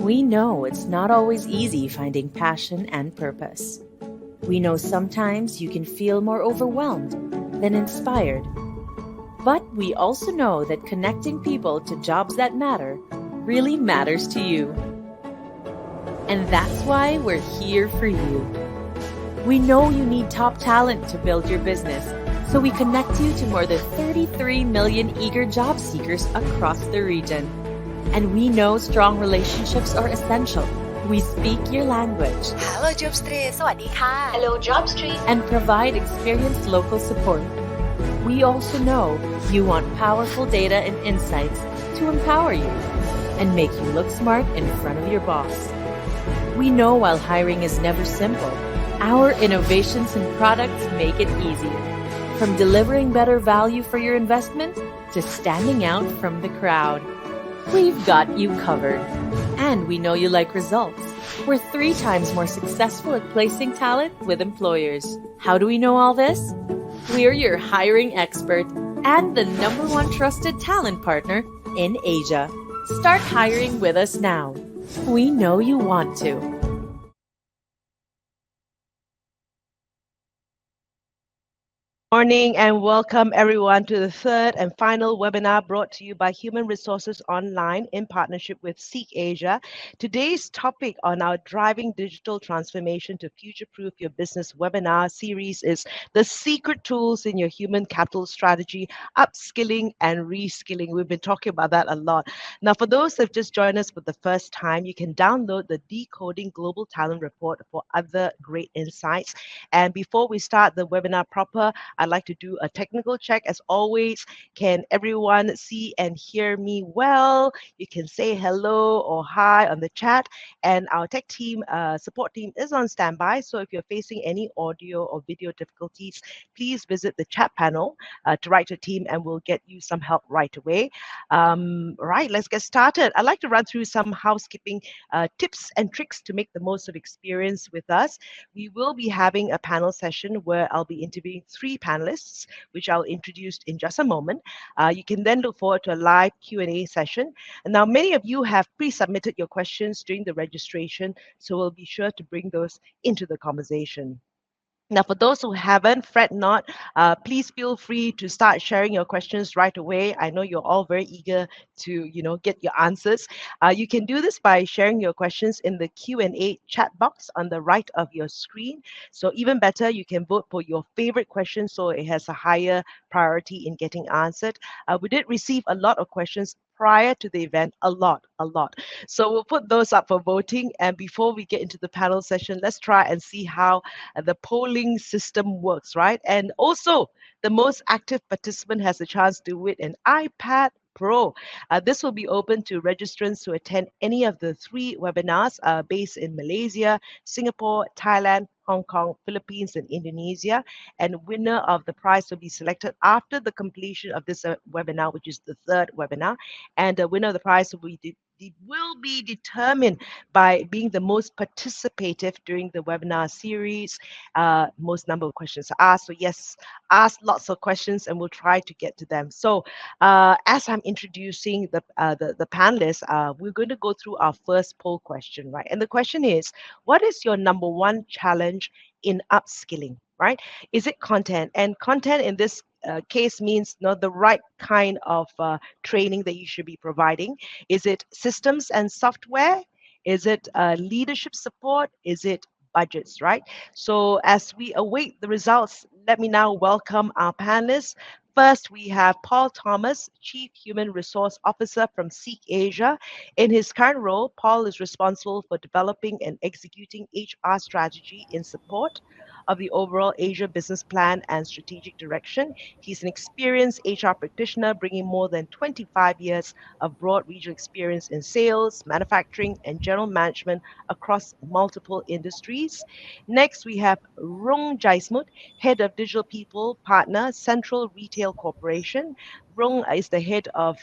We know it's not always easy finding passion and purpose. We know sometimes you can feel more overwhelmed than inspired. But we also know that connecting people to jobs that matter really matters to you. And that's why we're here for you. We know you need top talent to build your business, so we connect you to more than 33 million eager job seekers across the region. And we know strong relationships are essential. We speak your language. Hello Job Street สวัสดีค่ะ Hello Job Street and provide experienced local support. We also know you want powerful data and insights to empower you and make you look smart in front of your boss. We know while hiring is never simple, our innovations and products make it easier. From delivering better value for your investment to standing out from the crowd. We've got you covered. And we know you like results. We're 3 times more successful at placing talent with employers. How do we know all this? We're your hiring expert and the #1 trusted talent partner in Asia. Start hiring with us now. We know you want to. Morning and welcome everyone to the third and final webinar brought to you by Human Resources Online in partnership with Seek Asia. Today's topic on our Driving Digital Transformation to Future-Proof Your Business webinar series is the secret tools in your human capital strategy, upskilling and reskilling. We've been talking about that a lot. Now, for those that have just joined us for the first time, you can download the Decoding Global Talent Report for other great insights. And before we start the webinar proper, I'd like to do a technical check. As always, can everyone see and hear me well? You can say hello or hi on the chat. And our tech team, support team is on standby. So if you're facing any audio or video difficulties, please visit the chat panel to write to team and we'll get you some help right away. Right, let's get started. I'd like to run through some housekeeping tips and tricks to make the most of experience with us. We will be having a panel session where I'll be interviewing 3 panelists, which I'll introduce in just a moment. You can then look forward to a live Q&A session. And now many of you have pre-submitted your questions during the registration, so we'll be sure to bring those into the conversation. Now, for those who haven't, fret not. Please feel free to start sharing your questions right away. I know you're all very eager to, get your answers. You can do this by sharing your questions in the Q&A chat box on the right of your screen. So even better, you can vote for your favorite question so it has a higher priority in getting answered. We did receive a lot of questions prior to the event, a lot. So we'll put those up for voting. And before we get into the panel session, let's try and see how the polling system works, right? And also, the most active participant has a chance to win an iPad Pro. This will be open to registrants to attend any of the 3 webinars based in Malaysia, Singapore, Thailand, Hong Kong, Philippines, and Indonesia. And winner of the prize will be selected after the completion of this webinar, which is the 3rd webinar. And the winner of the prize will be determined by being the most participative during the webinar series, most number of questions asked. So yes, ask lots of questions and we'll try to get to them. So as I'm introducing the panelists, we're going to go through our first poll question, right? And the question is, what is your #1 challenge in upskilling, right? Is it content? And content in this case means the right kind of training that you should be providing. Is it systems and software? Is it leadership support? Is it budgets, right? So as we await the results, let me now welcome our panelists. First, we have Paul Thomas, Chief Human Resource Officer from Seek Asia. In his current role, Paul is responsible for developing and executing HR strategy in support of the overall Asia business plan and strategic direction. He's an experienced HR practitioner, bringing more than 25 years of broad regional experience in sales, manufacturing, and general management across multiple industries. Next, we have Rong Jaismud, Head of Digital People Partner, Central Retail Corporation. Rong is the head of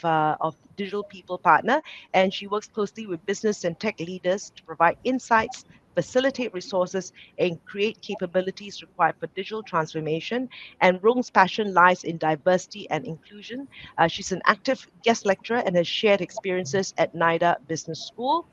Digital People Partner, and she works closely with business and tech leaders to provide insights, facilitate resources, and create capabilities required for digital transformation. And Rong's passion lies in diversity and inclusion. She's an active guest lecturer and has shared experiences at NIDA Business School.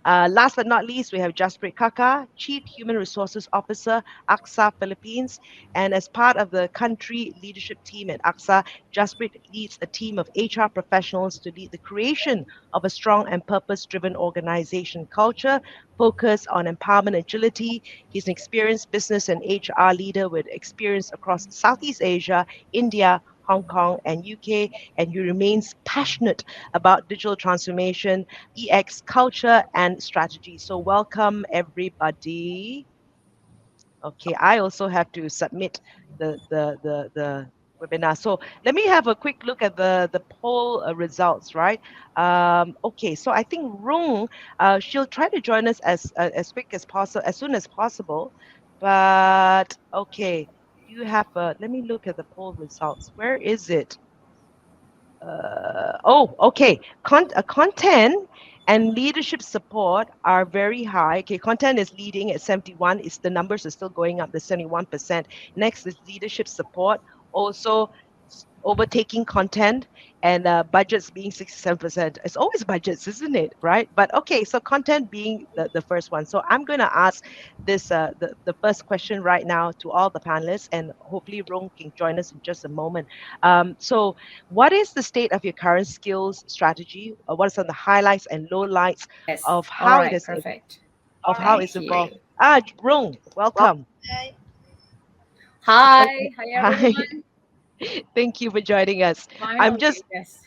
Last but not least, we have Jasprit Kaka, Chief Human Resources Officer, AXA Philippines. And as part of the country leadership team at AXA, Jasprit leads a team of HR professionals to lead the creation of a strong and purpose-driven organization culture focused on empowerment agility. He's an experienced business and HR leader with experience across Southeast Asia, India, Hong Kong, and UK, and he remains passionate about digital transformation, EX culture, and strategy. So, welcome everybody. Okay, I also have to submit the webinar. So let me have a quick look at the poll results, right? Okay, so I think Rong, she'll try to join us as quick as possible, as soon as possible. But okay, you have let me look at the poll results. Where is it? Oh, okay. Content and leadership support are very high. Okay, content is leading at 71. It's the numbers are still going up, the 71%. Next is leadership support, also overtaking content, and budgets being 67%. It's always budgets, isn't it? Right? But okay, so content being the first one. So I'm going to ask this the first question right now to all the panelists, and hopefully Rong can join us in just a moment. So what is the state of your current skills strategy? What are some of the highlights and lowlights Yes. of All how right, it is perfect. of how it's Thank you. evolved? Rong, welcome. Hi, Okay. hi Hi. everyone. Thank you for joining us. Finally, yes.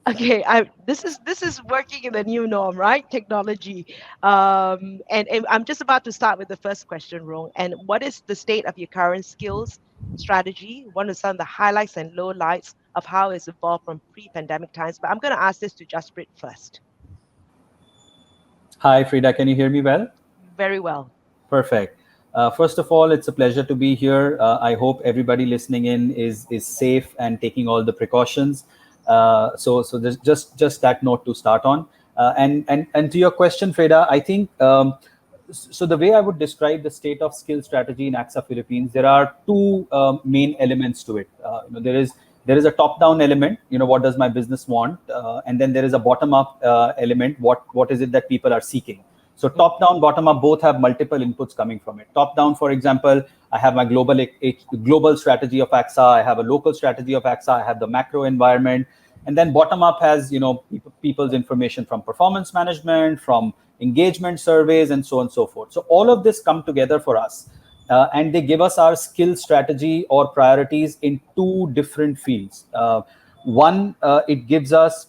Okay, this is working in the new norm, right? Technology. And I'm just about to start with the first question, Rong. And what is the state of your current skills strategy? What are some of the highlights and lowlights of how it's evolved from pre-pandemic times? But I'm going to ask this to Jasprit first. Hi, Frida. Can you hear me well? Very well. Perfect. First of all, it's a pleasure to be here. I hope everybody listening in is safe and taking all the precautions. So there's just that note to start on. And to your question, Frida, I think so. The way I would describe the state of skill strategy in AXA Philippines, there are two main elements to it. There is a top-down element. What does my business want? And then there is a bottom-up element. What is it that people are seeking? So top-down, bottom-up, both have multiple inputs coming from it. Top-down, for example, I have my global strategy of AXA. I have a local strategy of AXA. I have the macro environment. And then bottom-up has, people's information from performance management, from engagement surveys, and so on and so forth. So all of this come together for us. And they give us our skill strategy or priorities in two different fields. One, it gives us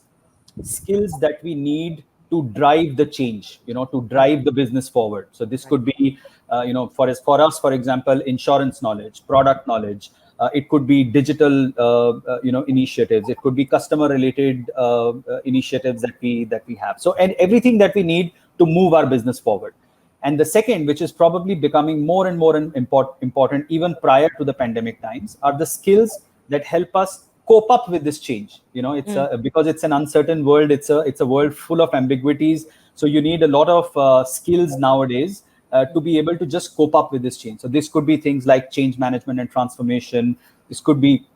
skills that we need to drive the change, to drive the business forward. So this could be, for us, for example, insurance knowledge, product knowledge. It could be digital, initiatives. It could be customer-related initiatives that we have. So, and everything that we need to move our business forward. And the second, which is probably becoming more and more important even prior to the pandemic times, are the skills that help us cope up with this change. It's because it's an uncertain world. It's a world full of ambiguities. So you need a lot of skills nowadays to be able to just cope up with this change. So this could be things like change management and transformation. This could be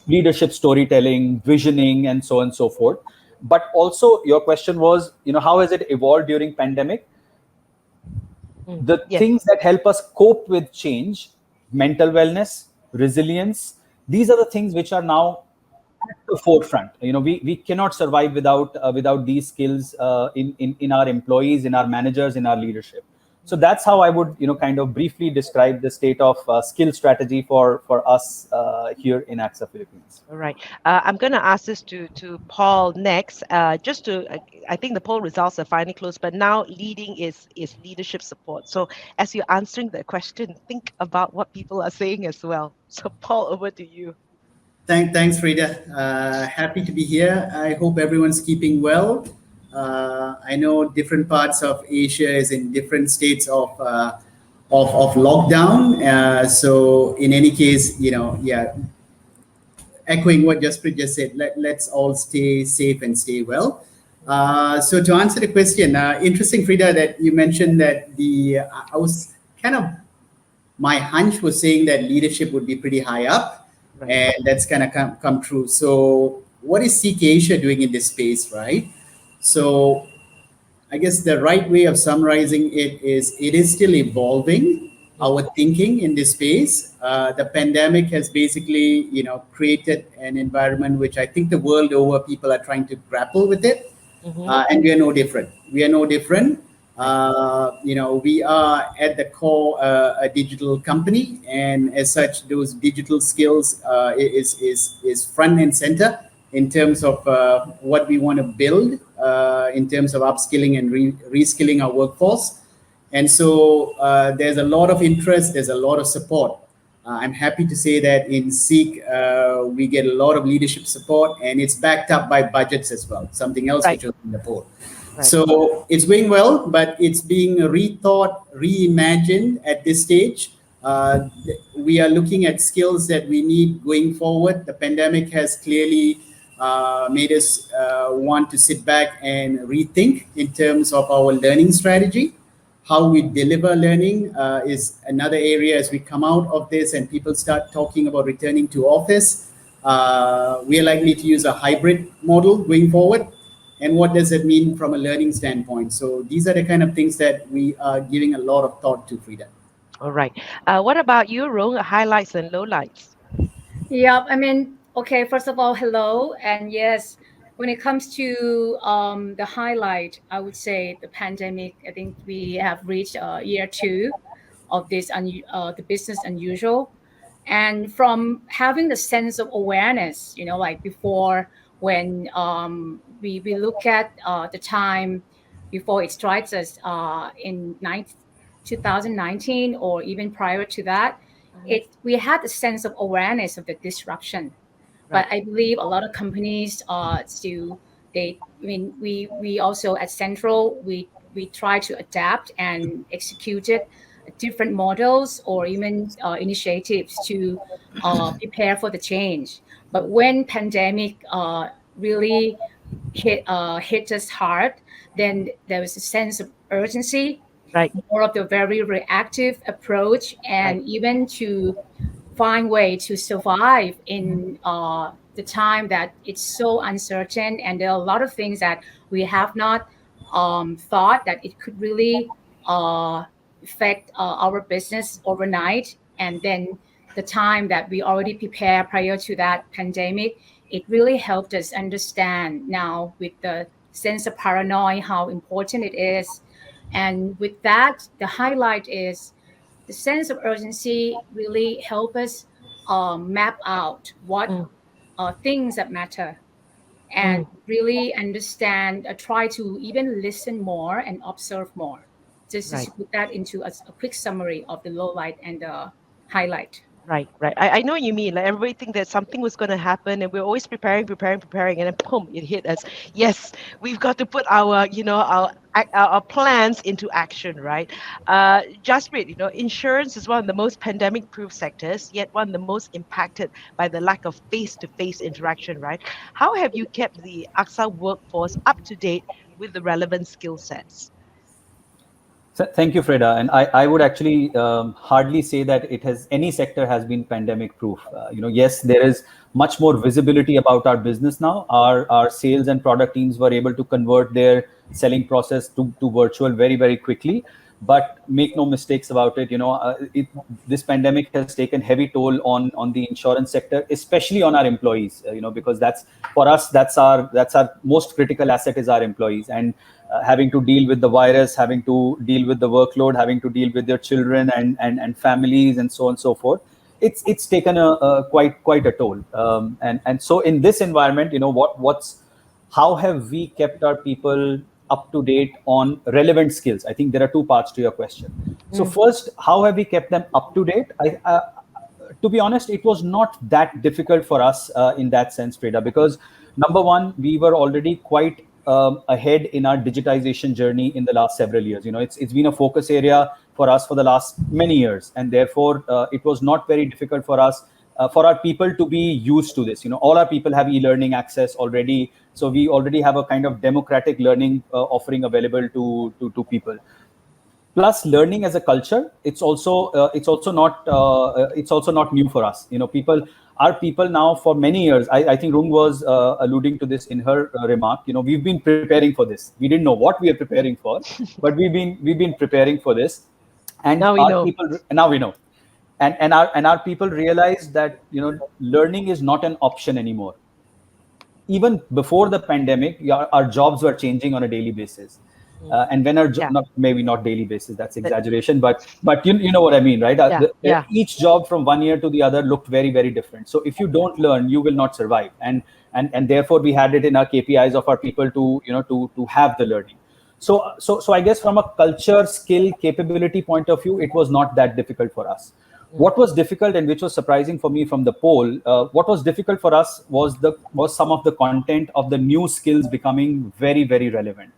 leadership storytelling, visioning, and so on and so forth. But also your question was, how has it evolved during pandemic? The things that help us cope with change, mental wellness, resilience, these are the things which are now at the forefront. We cannot survive without these skills in our employees, in our managers, in our leadership. So that's how I would kind of briefly describe the state of skill strategy for us here in AXA Philippines. All right. I'm going to ask this to Paul next. I think the poll results are finally closed, but now leading is leadership support. So as you're answering the question, think about what people are saying as well. So Paul, over to you. Thanks, Frida. Happy to be here. I hope everyone's keeping well. I know different parts of Asia is in different states of lockdown. So in any case, echoing what Jasprit just said, let's all stay safe and stay well. So to answer the question, interesting, Frida, that you mentioned that I was kind of, my hunch was saying that leadership would be pretty high up, right, and that's kind of come true. So what is Seek Asia doing in this space, right? So I guess the right way of summarizing it is still evolving our thinking in this space. The pandemic has basically, created an environment which I think the world over people are trying to grapple with it, and we are no different. We are no different. We are at the core a digital company, and as such, those digital skills is front and center in terms of what we want to build in terms of upskilling and reskilling our workforce. And so there's a lot of interest, there's a lot of support. I'm happy to say that in Seek, we get a lot of leadership support, and it's backed up by budgets as well, something else which was in the poll. Right. So it's going well, but it's being rethought, reimagined at this stage. We are looking at skills that we need going forward. The pandemic has clearly made us want to sit back and rethink in terms of our learning strategy. How we deliver learning is another area as we come out of this and people start talking about returning to office. We are likely to use a hybrid model going forward. And what does it mean from a learning standpoint? So these are the kind of things that we are giving a lot of thought to, Frida. All right. What about you, Rong? Highlights and lowlights? Yeah, okay, first of all, hello. And yes, when it comes to the highlight, I would say the pandemic. I think we have reached year 2 of this the business unusual, and from having the sense of awareness, like before when we look at the time before it strikes us in 2019 or even prior to that, we had a sense of awareness of the disruption. But I believe a lot of companies still, we also at Central, we try to adapt and executed different models or even initiatives to prepare for the change. But when pandemic really hit us hard, then there was a sense of urgency, more of the very reactive approach, and even to find way to survive in the time that it's so uncertain, and there are a lot of things that we have not thought that it could really affect our business overnight. And then the time that we already prepared prior to that pandemic, it really helped us understand now with the sense of paranoia how important it is. And with that, the highlight is the sense of urgency really help us map out what things that matter, and really understand, try to even listen more and observe more. Just to put that into a quick summary of the low light and the highlight. Right. I know what you mean. Like everybody think that something was going to happen, and we're always preparing, and then boom, it hit us. Yes, we've got to put our plans into action, right? Jaspreet, insurance is one of the most pandemic-proof sectors, yet one of the most impacted by the lack of face-to-face interaction, right? How have you kept the AXA workforce up to date with the relevant skill sets? Thank you, Freda. And I would actually hardly say that any sector has been pandemic proof. Yes, there is much more visibility about our business now. Our sales and product teams were able to convert their selling process to virtual very, very quickly. But make no mistakes about it, this pandemic has taken heavy toll on the insurance sector, especially on our employees, because that's our most critical asset is our employees. And having to deal with the virus, having to deal with the workload, having to deal with their children and families and so on and so forth, it's taken a quite a toll. And so in this environment, how have we kept our people up to date on relevant skills? I think there are two parts to your question. So first, how have we kept them up to date? To be honest, it was not that difficult for us in that sense, Freda, because number one, we were already quite ahead in our digitization journey in the last several years. It's been a focus area for us for the last many years, and therefore it was not very difficult for us, for our people to be used to this. All our people have e-learning access already, so we already have a kind of democratic learning offering available to people. Plus, learning as a culture, it's also not new for us. our people now for many years, I think Rung was alluding to this in her remark, we've been preparing for this. We didn't know what we are preparing for, but we've been preparing for this. And Now we our know. people, now we know. And our people realize that, learning is not an option anymore. Even before the pandemic, our jobs were changing on a daily basis. And when our Yeah. maybe not daily basis, that's exaggeration, but you know what I mean, right? Yeah. Each job from one year to the other looked very, very different. So if you don't learn, you will not survive. And therefore we had it in our KPIs of our people to have the learning. So I guess from a culture, skill, capability point of view, it was not that difficult for us. What was difficult, and which was surprising for me from the poll, what was difficult for us was some of the content of the new skills becoming very, very relevant.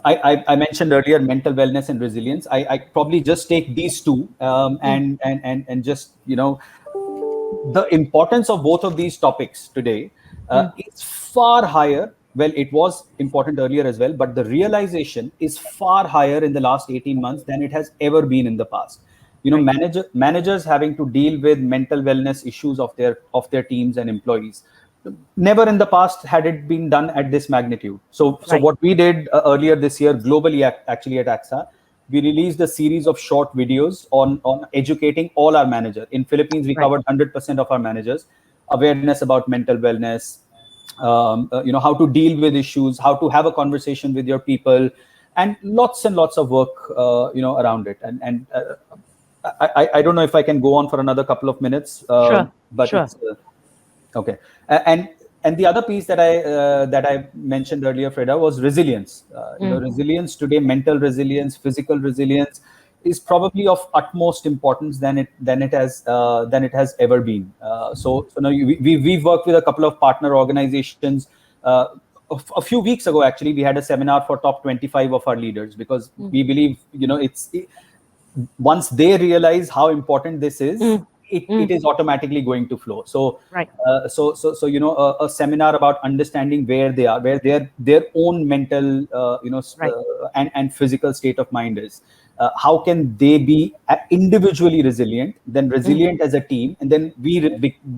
I mentioned earlier mental wellness and resilience. I probably just take these two and just the importance of both of these topics today is far higher. Well, it was important earlier as well, but the realization is far higher in the last 18 months than it has ever been in the past. Managers having to deal with mental wellness issues of their teams and employees. Never in the past had it been done at this magnitude. So what we did earlier this year globally, actually at AXA, we released a series of short videos on educating all our managers. In Philippines, we covered 100% of our managers, awareness about mental wellness, how to deal with issues, how to have a conversation with your people, and lots of work, around it. And I don't know if I can go on for another couple of minutes, but sure. It's, okay. And the other piece that I mentioned earlier, Freda, was resilience. Resilience today, mental resilience, physical resilience, is probably of utmost importance than it has ever been. So now we've worked with a couple of partner organizations. A few weeks ago, actually, we had a seminar for top 25 of our leaders, because we believe once they realize how important this is, it is automatically going to flow. So a seminar about understanding where they are, where their own mental and physical state of mind is. How can they be individually resilient, then resilient as a team, and then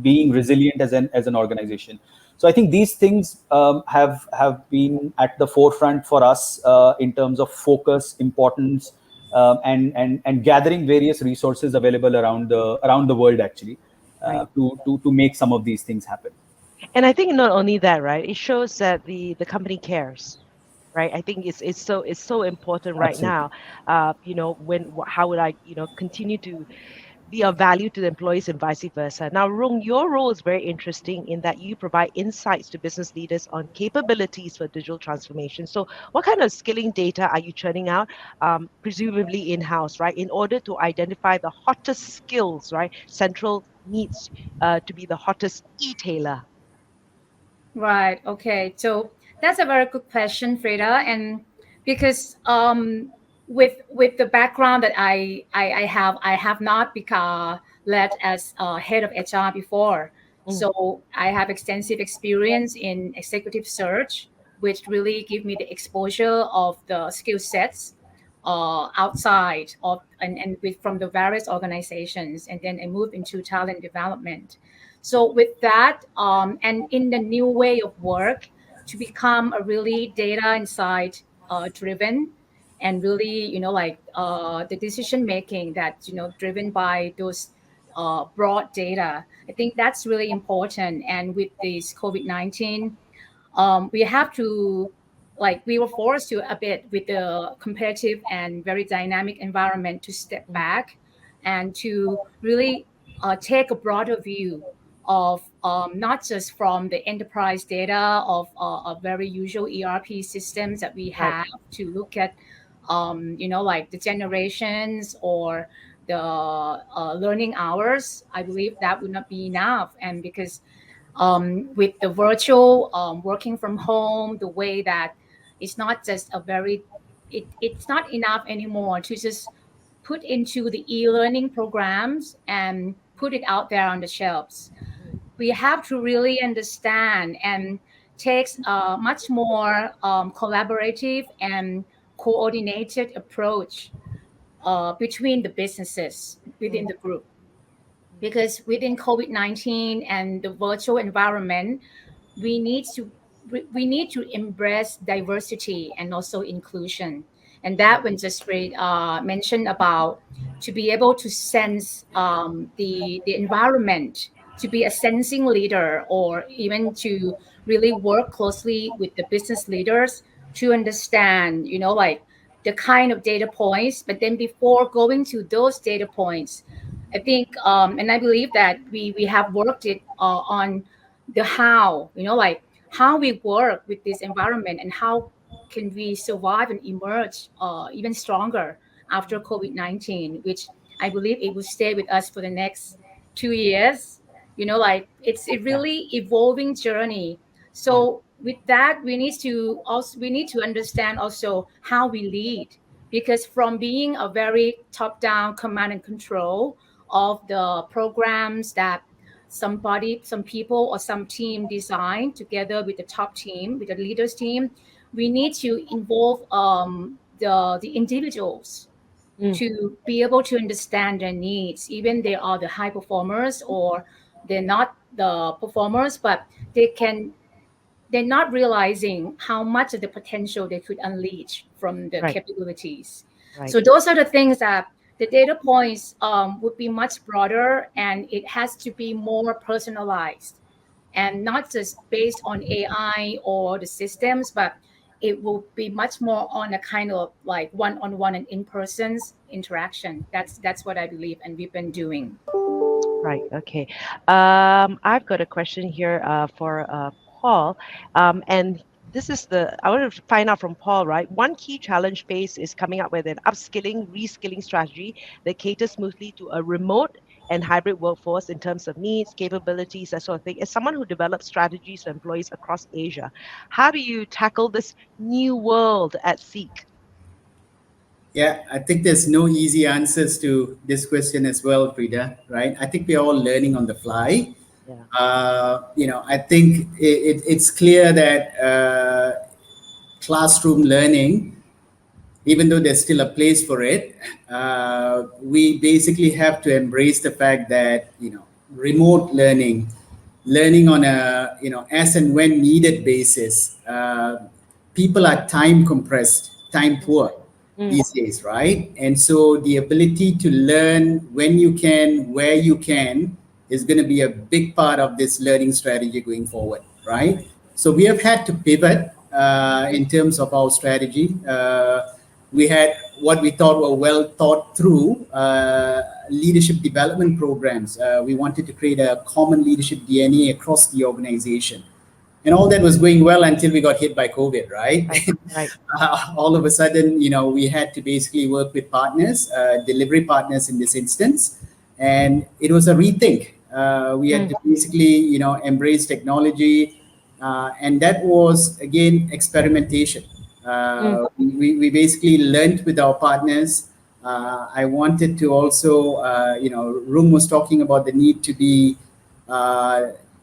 being resilient as an organization. So I think these things have been at the forefront for us in terms of focus, importance, and gathering various resources available around the world, actually, to make some of these things happen. And I think not only that, right? It shows that the company cares, right? I think it's so important right Absolutely. now. How would I continue to be of value to the employees and vice versa. Now, Rong, your role is very interesting in that you provide insights to business leaders on capabilities for digital transformation. So what kind of skilling data are you churning out, presumably in-house, right, in order to identify the hottest skills, right? Central needs to be the hottest e-tailer. Right. Okay. So that's a very good question, Freda. And because with the background that I have not become led as head of HR before. So I have extensive experience in executive search, which really give me the exposure of the skill sets outside of from the various organizations, and then I moved into talent development. So with that, and in the new way of work, to become a really data insight driven, and really, the decision making that, driven by those broad data. I think that's really important. And with this COVID-19, we have to, we were forced to a bit with the competitive and very dynamic environment to step back and to really take a broader view of not just from the enterprise data of a very usual ERP systems that we have to look at, the generations or the learning hours. I believe that would not be enough. And because with the virtual working from home, the way that it's not just it's not enough anymore to just put into the e-learning programs and put it out there on the shelves. We have to really understand and takes a much more collaborative and coordinated approach between the businesses within the group. because within COVID-19 and the virtual environment, we need to embrace diversity and also inclusion. And that when just mentioned about to be able to sense the environment, to be a sensing leader, or even to really work closely with the business leaders to understand, like the kind of data points. But then before going to those data points, I think, and I believe that we have worked it on the how, like how we work with this environment and how can we survive and emerge even stronger after COVID-19, which I believe it will stay with us for the next 2 years. Like it's a really evolving journey. So with that, we need to understand also how we lead, because from being a very top-down command and control of the programs that some people or some team design together with the top team, with the leaders team, we need to involve the individuals to be able to understand their needs, even they are the high performers or they're not the performers, but they're not realizing how much of the potential they could unleash from the capabilities. Right. So those are the things that the data points would be much broader, and it has to be more personalized and not just based on AI or the systems, but it will be much more on a kind of like one-on-one and in-person interaction. That's what I believe, and we've been doing. Right. Okay. I've got a question here for Paul, and this is I want to find out from Paul, right? One key challenge faced is coming up with an upskilling, reskilling strategy that caters smoothly to a remote and hybrid workforce in terms of needs, capabilities, that sort of thing. As someone who develops strategies for employees across Asia, how do you tackle this new world at Seek? Yeah, I think there's no easy answers to this question as well, Frida, right? I think we're all learning on the fly. Yeah. I think it's clear that classroom learning, even though there's still a place for it, we basically have to embrace the fact that, remote learning on a, as and when needed basis, people are time compressed, time poor these days, right? And so the ability to learn when you can, where you can, is going to be a big part of this learning strategy going forward, right? So we have had to pivot in terms of our strategy. We had what we thought were well thought through leadership development programs. We wanted to create a common leadership DNA across the organization. And all that was going well until we got hit by COVID, right? Right. All of a sudden, we had to basically work with partners, delivery partners in this instance. And it was a rethink. We had to basically, embrace technology. And that was, again, experimentation. We basically learned with our partners. I wanted to also, Rung was talking about the need to be,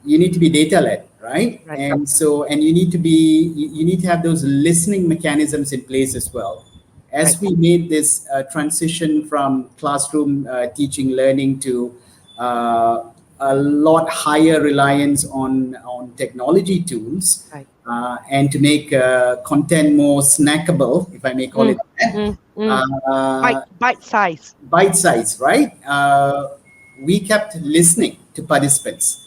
you need to be data-led, right? And so, and you need to have those listening mechanisms in place as well. As we made this transition from classroom teaching learning to a lot higher reliance on technology tools, and to make content more snackable, if I may call it that. Bite size, right? We kept listening to participants.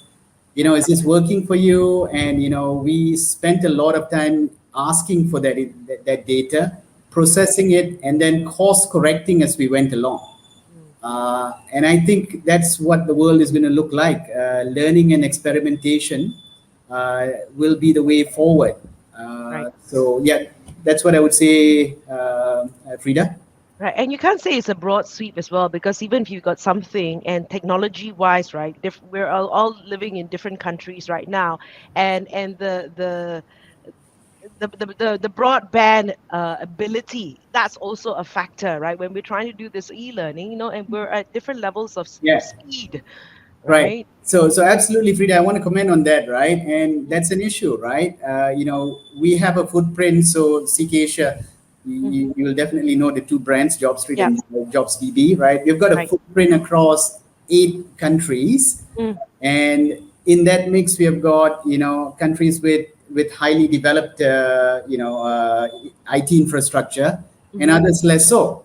Is this working for you? And, we spent a lot of time asking for that data, processing it, and then course correcting as we went along. And I think that's what the world is going to look like. Learning and experimentation will be the way forward. So, yeah, that's what I would say, Frida. Right, and you can't say it's a broad sweep as well, because even if you've got something, and technology-wise, right, we're all living in different countries right now, and the broadband ability, that's also a factor, right? When we're trying to do this e-learning, and we're at different levels of speed. Right. So absolutely, Frida, I want to comment on that, right? And that's an issue, right? We have a footprint. So Seek Asia, you will definitely know the two brands, JobStreet and JobsDB, right? We've got a footprint across 8 countries, and in that mix we have got countries with highly developed IT infrastructure, and others less so.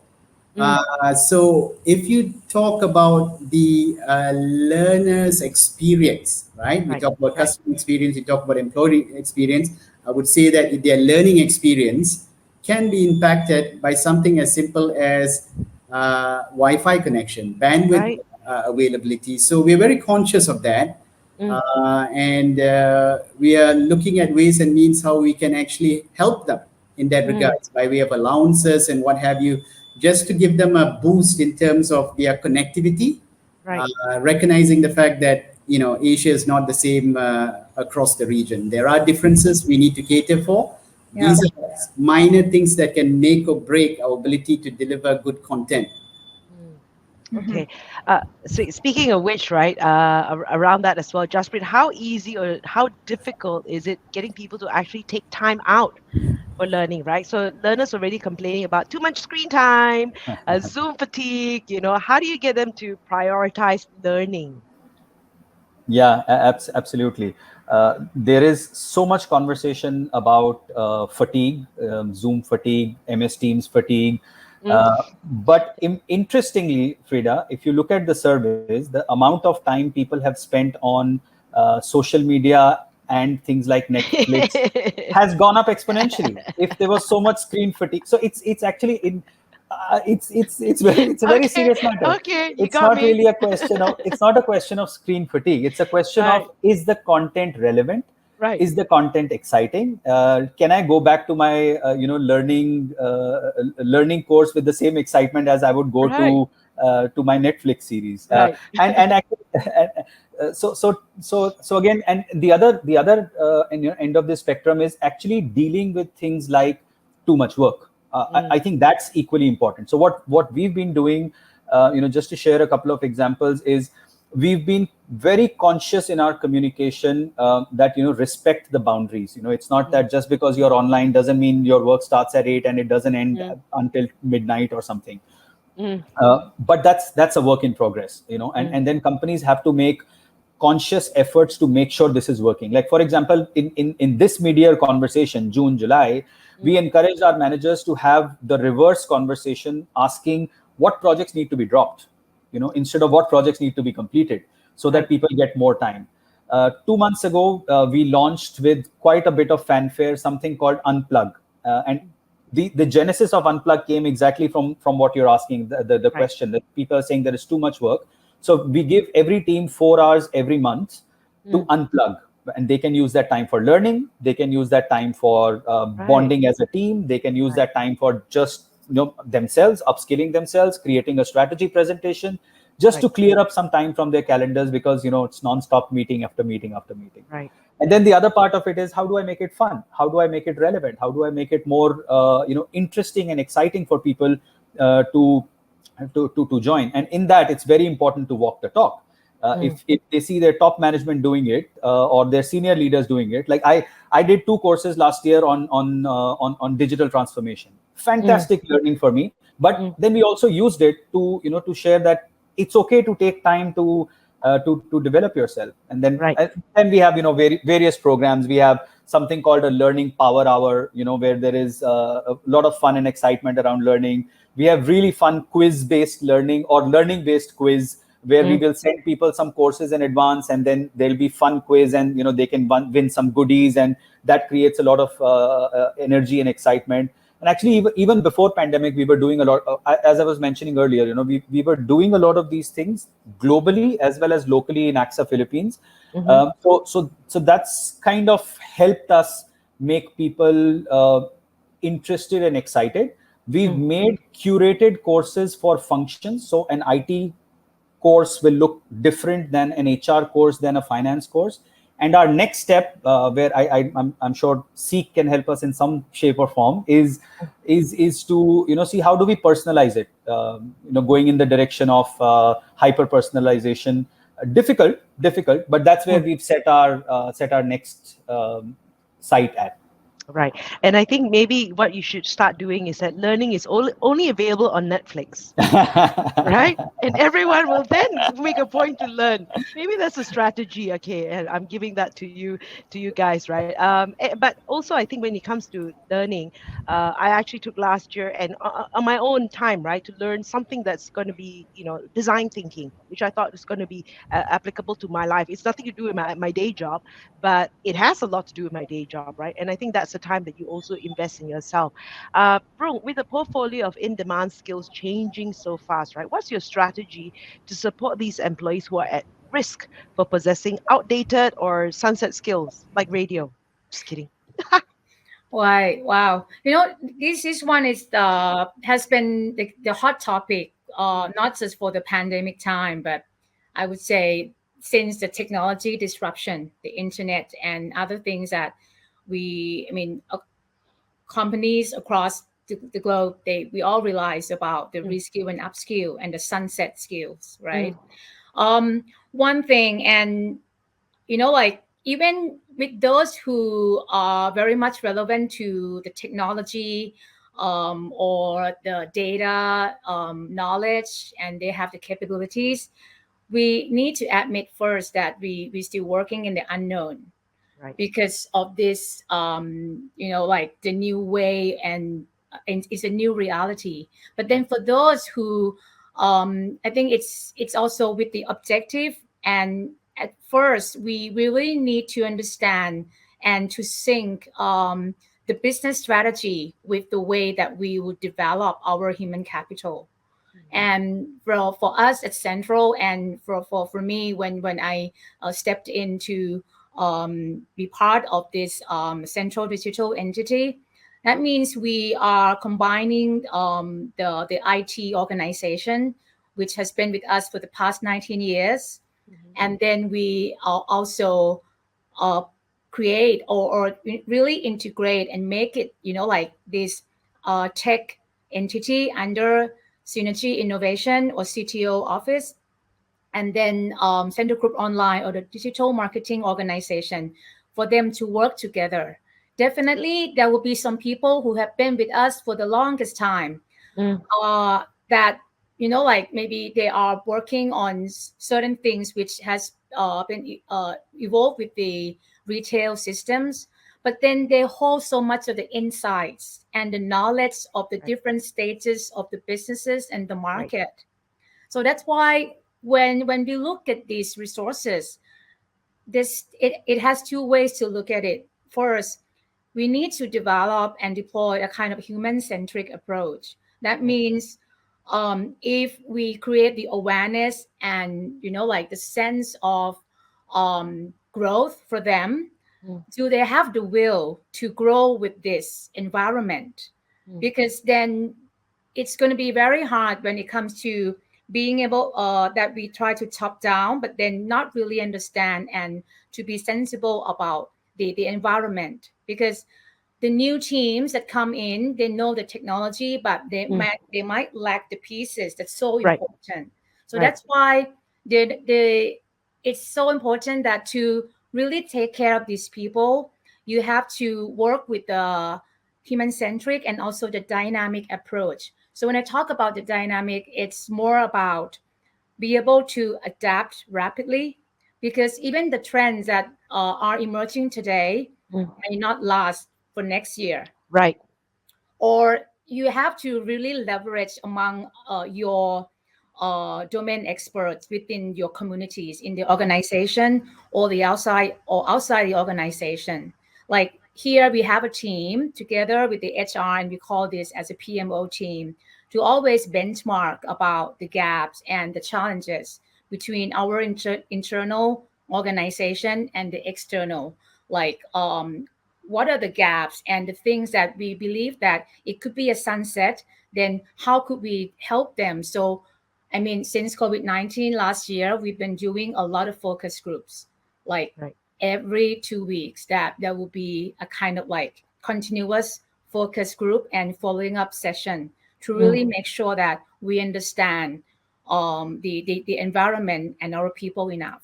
So if you talk about the learner's experience, right? We talk about customer experience, we talk about employee experience. I would say that their learning experience can be impacted by something as simple as Wi-Fi connection, bandwidth availability. So we're very conscious of that. And we are looking at ways and means how we can actually help them in that regards, by way of allowances and what have you, just to give them a boost in terms of their connectivity, recognizing the fact that Asia is not the same across the region. There are differences we need to cater for. These are minor things that can make or break our ability to deliver good content. Okay. So speaking of which, right, around that as well, Jasprit, how easy or how difficult is it getting people to actually take time out for learning, right? So learners already complaining about too much screen time, Zoom fatigue, how do you get them to prioritize learning? Yeah, absolutely. There is so much conversation about fatigue, Zoom fatigue, MS Teams fatigue. But interestingly, Frida, if you look at the surveys, the amount of time people have spent on social media and things like Netflix has gone up exponentially. If there was so much screen fatigue, so it's actually it's a very serious matter. Okay, it's not really a question of it's not a question of screen fatigue. It's a question of, is the content relevant? Right. Is the content exciting? Can I go back to my learning course with the same excitement as I would go to my Netflix series? So again, and the other end of the spectrum is actually dealing with things like too much work. I think that's equally important. So what we've been doing, just to share a couple of examples, is we've been very conscious in our communication that respect the boundaries. It's not that just because you're online doesn't mean your work starts at 8 and it doesn't end until midnight or something. But that's a work in progress. And then companies have to make conscious efforts to make sure this is working. Like, for example, in this mid-year conversation, June, July, we encouraged our managers to have the reverse conversation, asking what projects need to be dropped, instead of what projects need to be completed, so that people get more time. 2 months ago, we launched with quite a bit of fanfare something called Unplug. And the genesis of Unplug came exactly from what you're asking, the question that people are saying there is too much work. So we give every team 4 hours every month to unplug, and they can use that time for learning. They can use that time for bonding as a team. They can use that time for just themselves, upskilling themselves, creating a strategy presentation, just to clear up some time from their calendars, because it's non-stop meeting after meeting after meeting. Right. And then the other part of it is, how do I make it fun? How do I make it relevant? How do I make it more interesting and exciting for people to join? And in that, it's very important to walk the talk. If they see their top management doing it, or their senior leaders doing it, like I did 2 courses last year on digital transformation. Fantastic learning for me. But then we also used it to share that it's okay to take time to develop yourself. And then and we have various programs. We have something called a learning power hour, where there is a lot of fun and excitement around learning. We have really fun quiz-based learning or learning-based quiz, where we will send people some courses in advance, and then there'll be fun quiz, and they can win some goodies, and that creates a lot of energy and excitement. And actually, even before pandemic, we were doing a lot. As I was mentioning earlier, we were doing a lot of these things globally as well as locally in AXA Philippines. So that's kind of helped us make people interested and excited. We've made curated courses for functions. So an IT course will look different than an HR course, than a finance course. And our next step, where I'm sure Seek can help us in some shape or form, is to see how do we personalize it. Going in the direction of hyper personalization. Difficult, but that's where we've set our next site at. Right. And I think maybe what you should start doing is that learning is only available on Netflix, right? And everyone will then make a point to learn. Maybe that's a strategy. Okay, and I'm giving that to you guys, right? But also I think when it comes to learning, I actually took last year and on my own time, right, to learn something that's going to be, design thinking, which I thought was going to be applicable to my life. It's nothing to do with my day job, but it has a lot to do with my day job, right? And I think that's the time that you also invest in yourself. Rong, with the portfolio of in-demand skills changing so fast, right? What's your strategy to support these employees who are at risk for possessing outdated or sunset skills like radio? Just kidding. Why? Wow. This one is has been the hot topic, not just for the pandemic time, but I would say since the technology disruption, the internet and other things that companies across the globe, we all realize about the reskill and upskill and the sunset skills, right? One thing, and like even with those who are very much relevant to the technology or the data knowledge, and they have the capabilities, we need to admit first that we still working in the unknown, Right. because of this like the new way, and it's a new reality. But then for those who I think it's also with the objective, and at first we really need to understand and to sync the business strategy with the way that we would develop our human capital. And for us at Central, and for me, when I stepped into be part of this central digital entity, that means we are combining the IT organization, which has been with us for the past 19 years. And then we also create or really integrate and make it, like this tech entity under Synergy Innovation or CTO office, and then Center Group Online or the digital marketing organization, for them to work together. Definitely, there will be some people who have been with us for the longest time that, like maybe they are working on certain things which has been evolved with the retail systems, but then they hold so much of the insights and the knowledge of the different stages of the businesses and the market. So that's why when we look at these resources, it has two ways to look at it. First, we need to develop and deploy a kind of human-centric approach. That means if we create the awareness and like the sense of growth for them, do they have the will to grow with this environment? Because then it's going to be very hard when it comes to being able that we try to top down, but then not really understand and to be sensible about the environment. Because the new teams that come in, they know the technology, but they might lack the pieces that's so important. So that's why it's so important that to really take care of these people, you have to work with the human-centric and also the dynamic approach. So when I talk about the dynamic, it's more about be able to adapt rapidly, because even the trends that are emerging today may not last for next year. Right. Or you have to really leverage among your domain experts within your communities in the organization or outside the organization. Like here we have a team together with the HR, and we call this as a PMO team, to always benchmark about the gaps and the challenges between our internal organization and the external. Like what are the gaps and the things that we believe that it could be a sunset, then how could we help them? So since COVID-19 last year, we've been doing a lot of focus groups, like every 2 weeks, that there will be a kind of like continuous focus group and following up session to really make sure that we understand the environment and our people enough.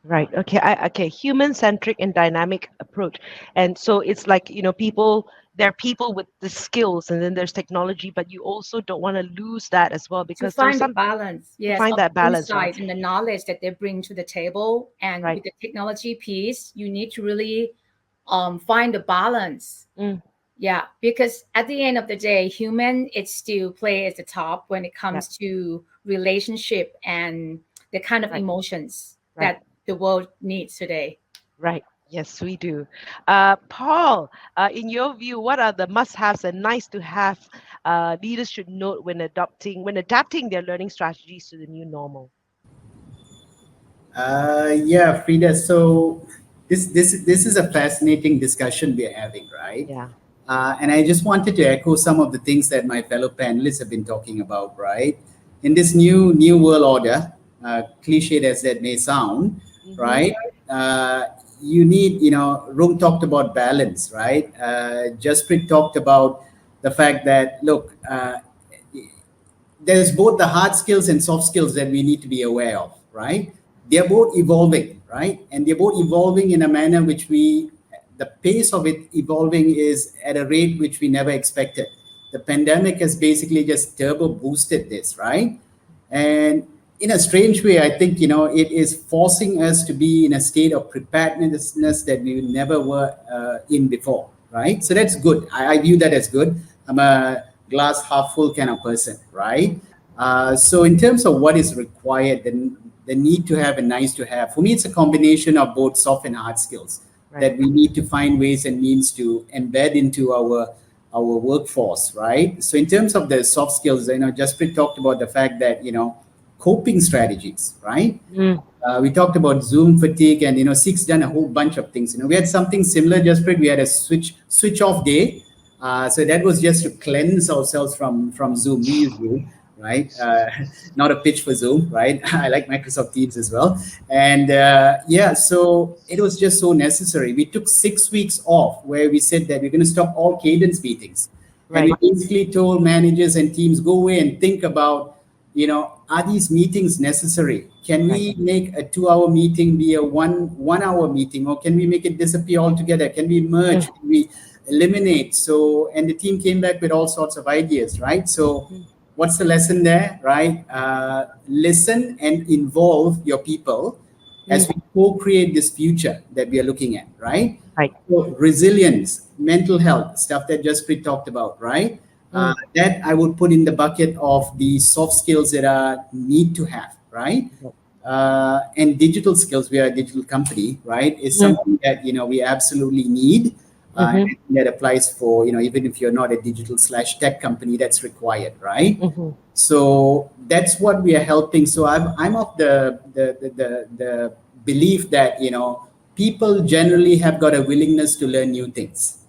Right. Okay. Okay. Human-centric and dynamic approach. And so it's like, there are people with the skills and then there's technology, but you also don't want to lose that as well To because there's find the some balance, yes, find of that the balance, right? insight and the knowledge that they bring to the table. And Right. with the technology piece, you need to really find the balance. Mm, Yeah, because at the end of the day, human, it still play at the top when it yeah. comes to relationship and the kind of Right. emotions Right. that the world needs today. Right. Yes, we do. Paul, in your view, what are the must-haves and nice-to-have leaders should note when adapting their learning strategies to the new normal? Yeah, Frida. So this is a fascinating discussion we are having, right? Yeah. And I just wanted to echo some of the things that my fellow panelists have been talking about, right? In this new world order, cliched as that may sound, Mhm. right? You need, Rome talked about balance, right? Jasprit talked about the fact that, look, there's both the hard skills and soft skills that we need to be aware of, right? They're both evolving, right? And they're both evolving in a manner which the pace of it evolving is at a rate which we never expected. The pandemic has basically just turbo boosted this, right? And in a strange way, I think, it is forcing us to be in a state of preparedness that we never were in before, right? So that's good. I view that as good. I'm a glass half full kind of person, right? So in terms of what is required, the need to have and nice to have, for me, it's a combination of both soft and hard skills that we need to find ways and means to embed into our workforce, right? So in terms of the soft skills, Jasprit talked about the fact that, coping strategies, right? Mm. We talked about Zoom fatigue, and Sik's done a whole bunch of things. We had something similar, Jasprit. We had a switch off day. So that was just to cleanse ourselves from Zoom. We use Zoom, right? Not a pitch for Zoom, right? I like Microsoft Teams as well. And so it was just so necessary. We took 6 weeks off where we said that we're going to stop all cadence meetings. Right. And we basically told managers and teams, go away and think about, are these meetings necessary? Can we make a 2-hour meeting be a one-hour meeting, or can we make it disappear altogether? Can we merge? Can we eliminate? So, and the team came back with all sorts of ideas, right? So what's the lesson there, right? Listen and involve your people as we co-create this future that we are looking at, right? Right. So resilience, mental health, stuff that Jasprit talked about, right? That I would put in the bucket of the soft skills that are need to have, right? And digital skills, we are a digital company, right? Is something that, we absolutely need. And that applies for, even if you're not a digital/tech company, that's required, right? So that's what we are helping. So I'm of the belief that, people generally have got a willingness to learn new things.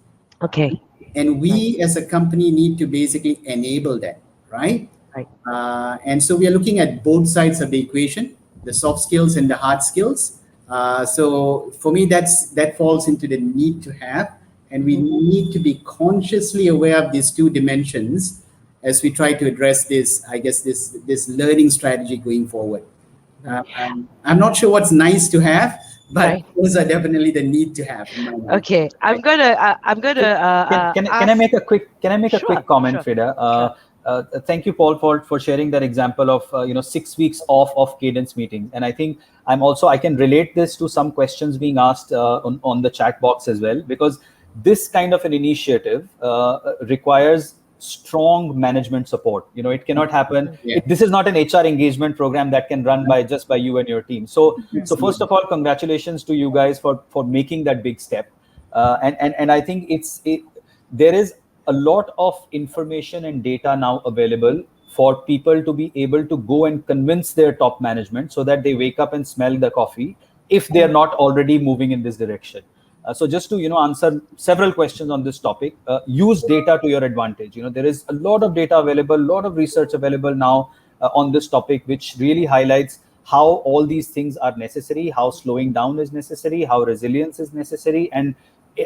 Okay. And we as a company need to basically enable that, right? Right. And so we are looking at both sides of the equation, the soft skills and the hard skills. So for me, that falls into the need to have. And we need to be consciously aware of these two dimensions as we try to address this, I guess, this learning strategy going forward. I'm not sure what's nice to have, but those are definitely the need to have. In my mind. Okay, I'm gonna. Can I make a quick comment, sure. Frida? Thank you, Paul, for sharing that example of 6 weeks off of cadence meeting. And I think I can relate this to some questions being asked on the chat box as well, because this kind of an initiative requires strong management support. It cannot happen. This is not an HR engagement program that can run by you and your team. So first of all, congratulations to you guys for making that big step. And I think there is a lot of information and data now available for people to be able to go and convince their top management so that they wake up and smell the coffee if they are not already moving in this direction. So just to answer several questions on this topic, use data to your advantage. There is a lot of data available, a lot of research available now on this topic, which really highlights how all these things are necessary, how slowing down is necessary, how resilience is necessary, and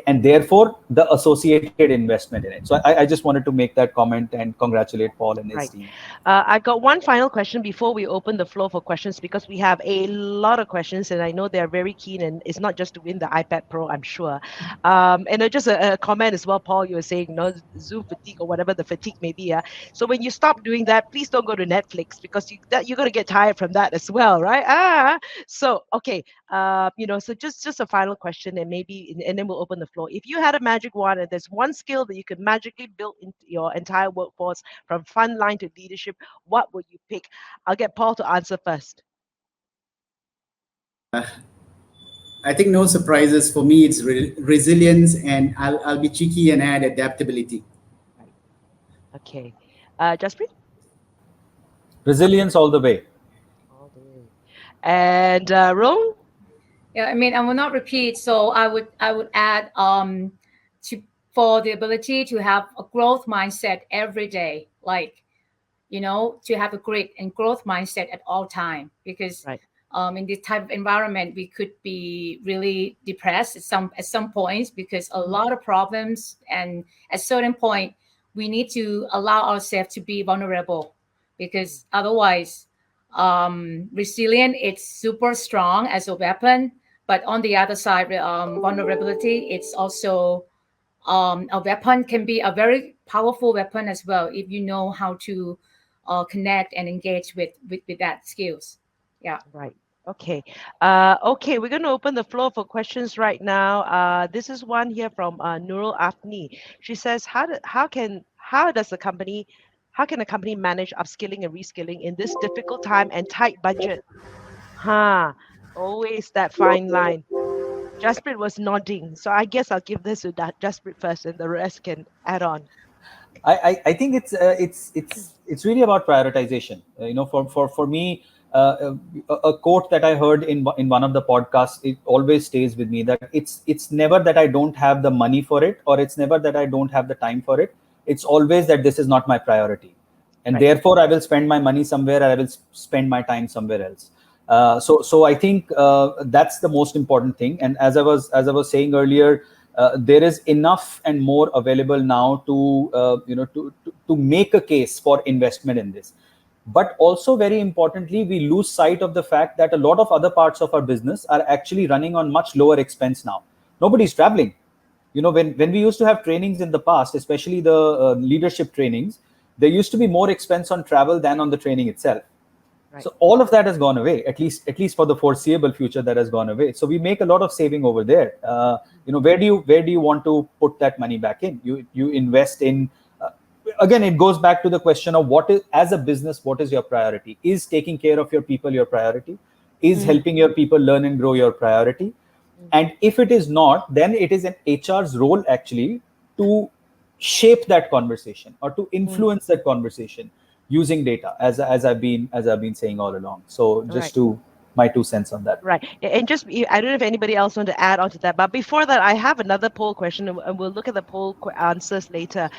and therefore the associated investment in it. So I just wanted to make that comment and congratulate Paul and his team. I got one final question before we open the floor for questions, because we have a lot of questions and I know they're very keen, and it's not just to win the iPad Pro, I'm sure. And just a comment as well, Paul, you were saying, Zoom fatigue or whatever the fatigue may be. So when you stop doing that, please don't go to Netflix, because you're going to get tired from that as well, right? So, okay. So just a final question, and then we'll open the floor. If you had a magic wand and there's one skill that you could magically build into your entire workforce from frontline to leadership, what would you pick? I'll get Paul to answer first. I think no surprises for me. It's resilience, and I'll be cheeky and add adaptability. Okay, Jasprit? Resilience all the way. And Rong? Yeah, I mean, I will not repeat. So I would add for the ability to have a growth mindset every day, like, to have a great and growth mindset at all time, because in this type of environment, we could be really depressed at some points, because a lot of problems, and at certain point, we need to allow ourselves to be vulnerable, because otherwise, resilient, it's super strong as a weapon, but on the other side, vulnerability, it's also a weapon, can be a very powerful weapon as well, if you know how to connect and engage with that skills. Yeah. Right. Okay. Okay, we're going to open the floor for questions right now. This is one here from Nurul Afni. She says, how can a company manage upskilling and reskilling in this difficult time and tight budget? Always that fine line. Jasprit was nodding, so I guess I'll give this to Jasprit first, and the rest can add on. I think it's really about prioritization. For me, a quote that I heard in one of the podcasts, it always stays with me, that it's never that I don't have the money for it, or it's never that I don't have the time for it. It's always that this is not my priority, and therefore I will spend my money somewhere, or I will spend my time somewhere else. So I think that's the most important thing. And as I was saying earlier, there is enough and more available now to make a case for investment in this. But also, very importantly, we lose sight of the fact that a lot of other parts of our business are actually running on much lower expense now. Nobody's traveling. When we used to have trainings in the past, especially the leadership trainings, there used to be more expense on travel than on the training itself. So all of that has gone away, at least for the foreseeable future, that has gone away. So we make a lot of saving over there. Where do you want to put that money back in? You invest in. Again, it goes back to the question of as a business, what is your priority? Is taking care of your people your priority? Is helping your people learn and grow your priority? And if it is not, then it is an HR's role actually to shape that conversation or to influence that conversation using data, as I've been saying all along. So just my 2 cents on that. Right. And just, I don't know if anybody else want to add on to that, but before that, I have another poll question, and we'll look at the poll answers later,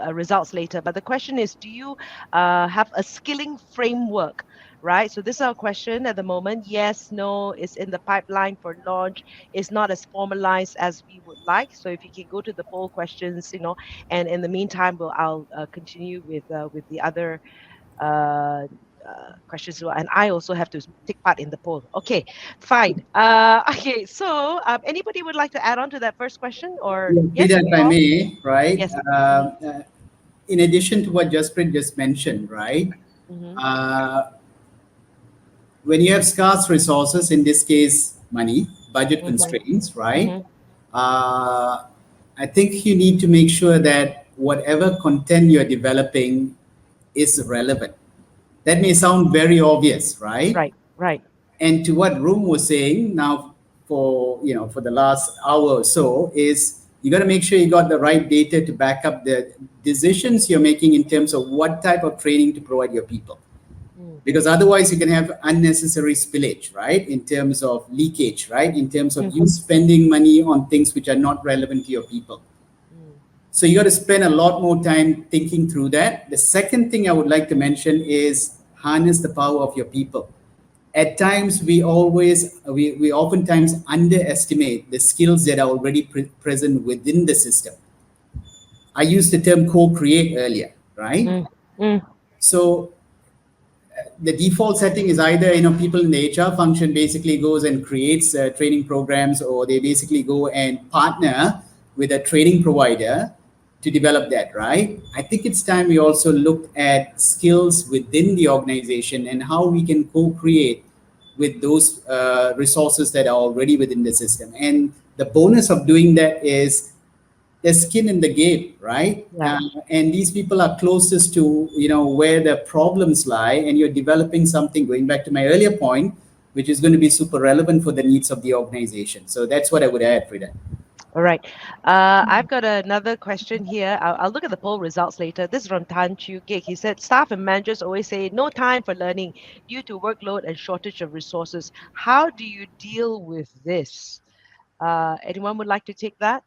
results later. But the question is, do you have a skilling framework? Right. So this is our question at the moment. Yes, no, it's in the pipeline for launch. It's not as formalized as we would like. So if you can go to the poll questions, and in the meantime, I'll continue with the other questions as well. And I also have to take part in the poll. Okay, fine. Okay, so anybody would like to add on to that first question, or yes, if I may, right? Yes. In addition to what Jasprit just mentioned, right? When you have scarce resources, in this case, money, budget constraints, right? I think you need to make sure that whatever content you're developing is relevant. That may sound very obvious, right? Right. And to what Room was saying now for the last hour or so is you got to make sure you got the right data to back up the decisions you're making in terms of what type of training to provide your people. Because otherwise you can have unnecessary spillage, right? In terms of leakage, right? In terms of you spending money on things which are not relevant to your people. So you got to spend a lot more time thinking through that. The second thing I would like to mention is harness the power of your people. at times we oftentimes underestimate the skills that are already present within the system. I used the term co-create earlier, right? So the default setting is either, people in the HR function basically goes and creates training programs, or they basically go and partner with a training provider to develop that, right? I think it's time we also look at skills within the organization and how we can co-create with those resources that are already within the system. And the bonus of doing that is there's skin in the game, right? Yeah. And these people are closest to, where the problems lie, and you're developing something, going back to my earlier point, which is going to be super relevant for the needs of the organization. So that's what I would add, Frida. All right. I've got another question here. I'll look at the poll results later. This is from Tan Chu Gig. He said, staff and managers always say no time for learning due to workload and shortage of resources. How do you deal with this? Anyone would like to take that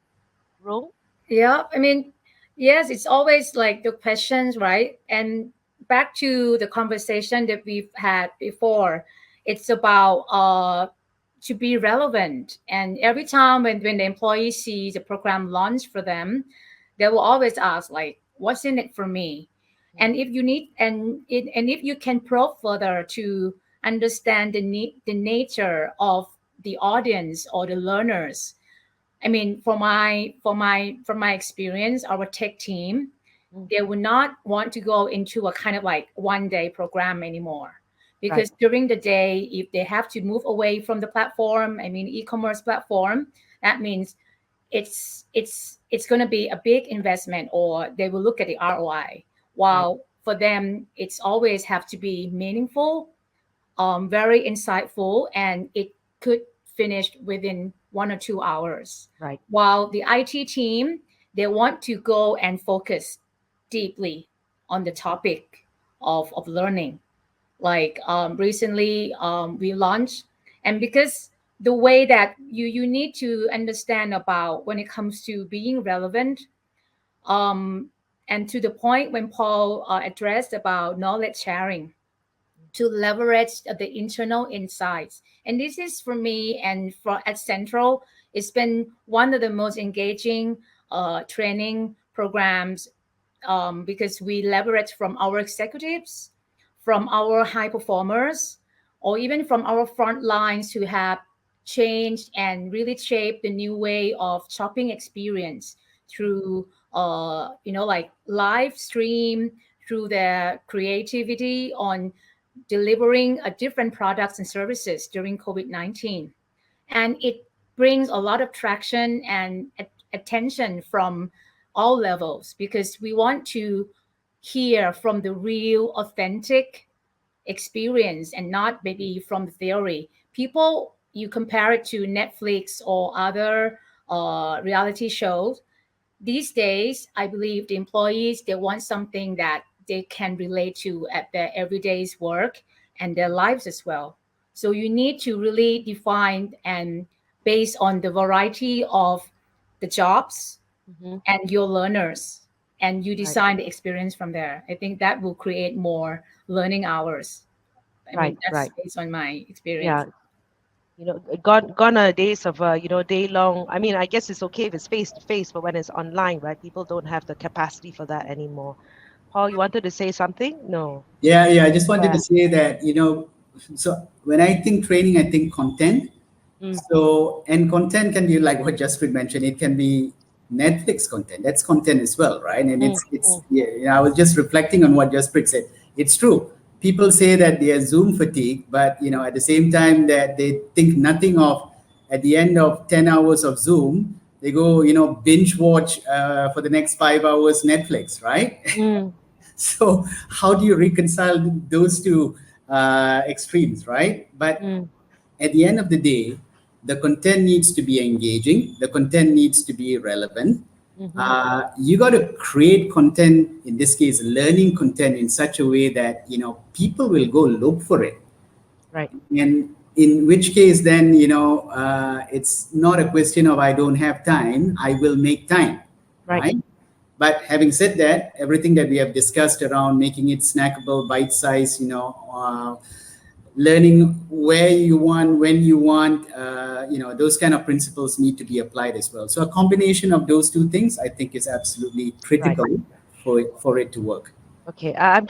role? Yeah, I mean, yes, it's always like the questions, right? And back to the conversation that we've had before, it's about to be relevant. And every time when the employee sees the program launched for them, they will always ask, like, what's in it for me? And if you need, and if you can probe further to understand the nature of the audience or the learners, I mean, from my experience, our tech team, they would not want to go into a kind of like 1-day program anymore, because during the day, if they have to move away from the platform, I mean, e-commerce platform, that means it's going to be a big investment, or they will look at the ROI. While for them, it's always have to be meaningful, very insightful, and it could finish within 1 or 2 hours. Right. While the IT team, they want to go and focus deeply on the topic of learning. Like recently we launched, and because the way that you need to understand about when it comes to being relevant, and to the point when Paul addressed about knowledge sharing, to leverage the internal insights. And this is for me and at Central, it's been one of the most engaging training programs, because we leverage from our executives, from our high performers, or even from our front lines who have changed and really shaped the new way of shopping experience through, like live stream, through their creativity on delivering different products and services during COVID-19. And it brings a lot of traction and attention from all levels, because we want to hear from the real, authentic experience and not maybe from the theory. People, you compare it to Netflix or other reality shows. These days, I believe the employees, they want something that they can relate to at their everyday's work and their lives as well. So you need to really define, and based on the variety of the jobs and your learners, and you design the experience from there. I think that will create more learning hours. I mean, that's based on my experience. Yeah. Gone are days of day long. I mean, I guess it's okay if it's face to face, but when it's online, right, people don't have the capacity for that anymore. Paul, you wanted to say something? No. Yeah. I just wanted to say that, so when I think training, I think content. So, and content can be like what Jasprit mentioned, it can be Netflix content. That's content as well, right? And I was just reflecting on what Jasprit said. It's true. People say that they are Zoom fatigue, but at the same time that they think nothing of, at the end of 10 hours of Zoom, they go, binge watch for the next 5 hours Netflix, right? So how do you reconcile those two extremes, right? But at the end of the day, the content needs to be engaging. The content needs to be relevant. You got to create content, in this case, learning content, in such a way that, people will go look for it. Right. And in which case, then, it's not a question of I don't have time, I will make time. Right. But having said that, everything that we have discussed around making it snackable, bite-sized, learning where you want, when you want, those kind of principles need to be applied as well. So a combination of those two things, I think, is absolutely critical for it to work. Okay, I'm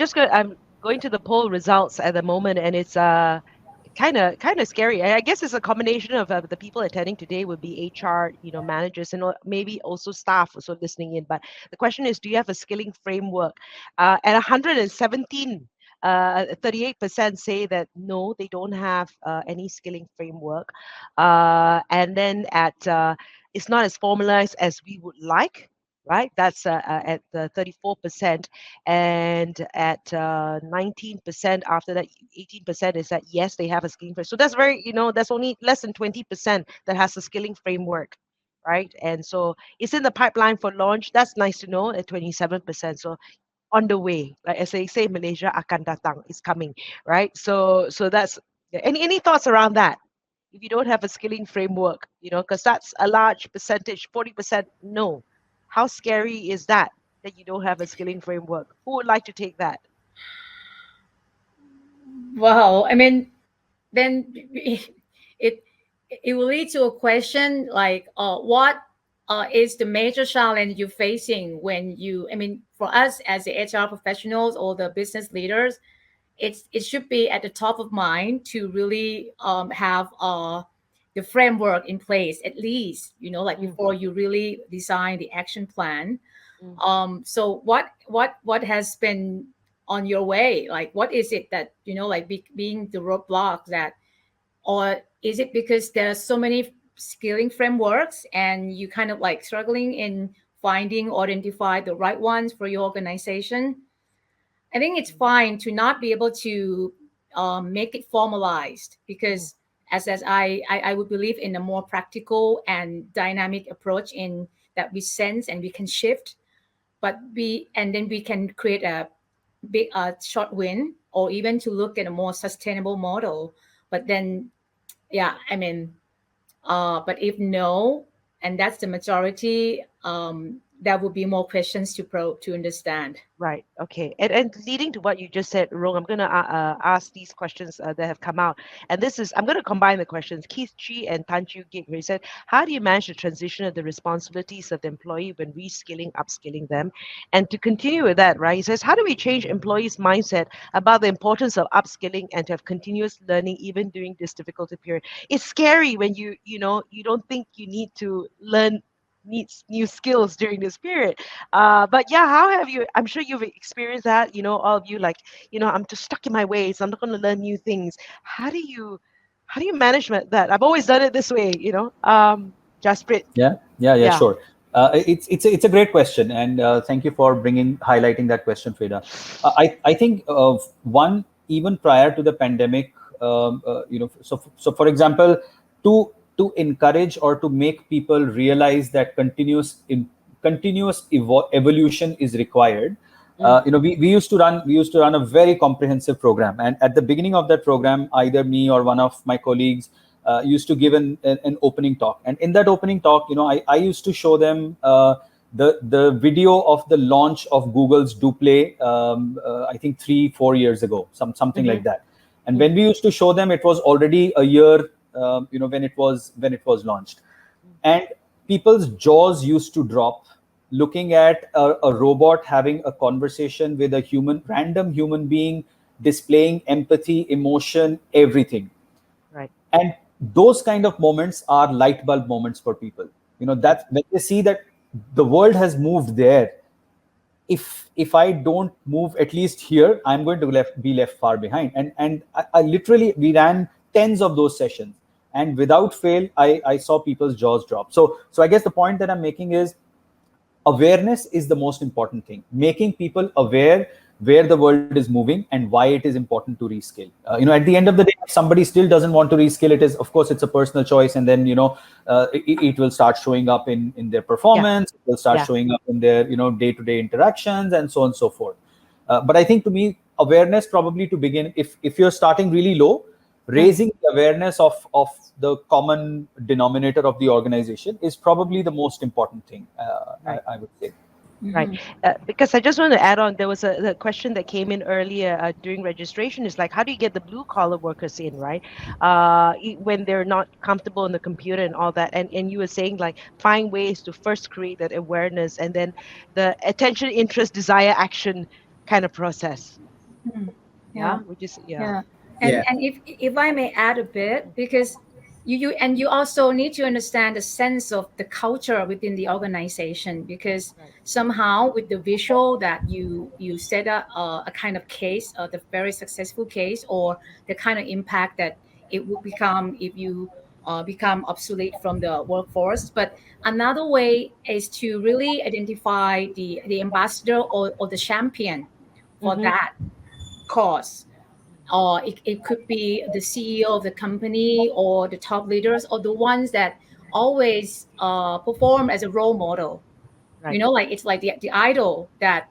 going to the poll results at the moment, and it's kind of scary. I guess it's a combination of the people attending today would be HR, managers, and maybe also staff also listening in. But the question is, do you have a skilling framework? At 117, 38% say that no, they don't have any skilling framework. And then it's not as formalized as we would like. Right, that's at 34%, and at 19% after that, 18% is that yes, they have a skilling framework. So that's that's only less than 20% that has a skilling framework, right? And so it's in the pipeline for launch. That's nice to know at 27%. So on the way, like as they say, Malaysia akan datang, is coming, right? So that's any thoughts around that? If you don't have a skilling framework, because that's a large percentage, 40% no. How scary is that you don't have a skilling framework? Who would like to take that? Wow. I mean, then it will lead to a question like, what is the major challenge you're facing when I mean, for us as the HR professionals or the business leaders, it should be at the top of mind to really have the framework in place, at least, like before you really design the action plan. So what has been on your way? Like, what is it that, like being the roadblock that, or is it because there are so many skilling frameworks and you kind of like struggling in finding or identify the right ones for your organization? I think it's fine to not be able to make it formalized, because as I would believe in a more practical and dynamic approach in that we sense and we can shift, and then we can create a big short win, or even to look at a more sustainable model. But then, yeah, I mean, but if no, and that's the majority, there will be more questions to probe to understand. Right. Okay. And leading to what you just said, Rong, I'm going to ask these questions that have come out. And I'm going to combine the questions. Keith Chi and Tan Chu Gig, he said, how do you manage the transition of the responsibilities of the employee when reskilling, upskilling them? And to continue with that, right, he says, how do we change employees' mindset about the importance of upskilling and to have continuous learning even during this difficult period? It's scary when you don't think you need to learn new skills during this period. But yeah, how have you, I'm sure you've experienced that, all of you, like, I'm just stuck in my ways, I'm not going to learn new things. How do you manage that? I've always done it this way, Jasprit. Yeah, sure. It's a great question, and thank you for highlighting that question, Frida. I think one, even prior to the pandemic, so for example, to encourage or to make people realize that continuous evolution is required. We used to run a very comprehensive program, and at the beginning of that program, either me or one of my colleagues used to give an opening talk, and in that opening talk, I used to show them the video of the launch of Google's Duplay, I think 3-4 years ago, something like that. And when we used to show them, it was already a year, when it was launched, and people's jaws used to drop looking at a robot having a conversation with a random human being, displaying empathy, emotion, everything. Right. And those kind of moments are light bulb moments for people. That when they see that the world has moved there, if I don't move at least here, I'm going to be left far behind. And I literally, we ran tens of those sessions, and without fail, I saw people's jaws drop. So I guess the point that I'm making is awareness is the most important thing. Making people aware where the world is moving and why it is important to reskill. At the end of the day, if somebody still doesn't want to reskill, of course, it's a personal choice, and then it will start showing up in their performance. It will start showing up in their day-to-day interactions, and so on and so forth. But I think, to me, awareness, probably to begin, if you're starting really low, raising the awareness of the common denominator of the organization is probably the most important thing, I would say. Right. Because I just want to add on, there was a question that came in earlier during registration is like, how do you get the blue collar workers in, right? When they're not comfortable on the computer and all that. And you were saying like, find ways to first create that awareness and then the attention, interest, desire, action kind of process. Yeah. Which is, Yeah. And if I may add a bit, because you also need to understand the sense of the culture within the organization, because somehow with the visual that you set up a kind of case, the very successful case, or the kind of impact that it would become if you become obsolete from the workforce. But another way is to really identify the ambassador or the champion for that cause. Or it could be the CEO of the company or the top leaders or the ones that always perform as a role model. Right. Like it's like the idol that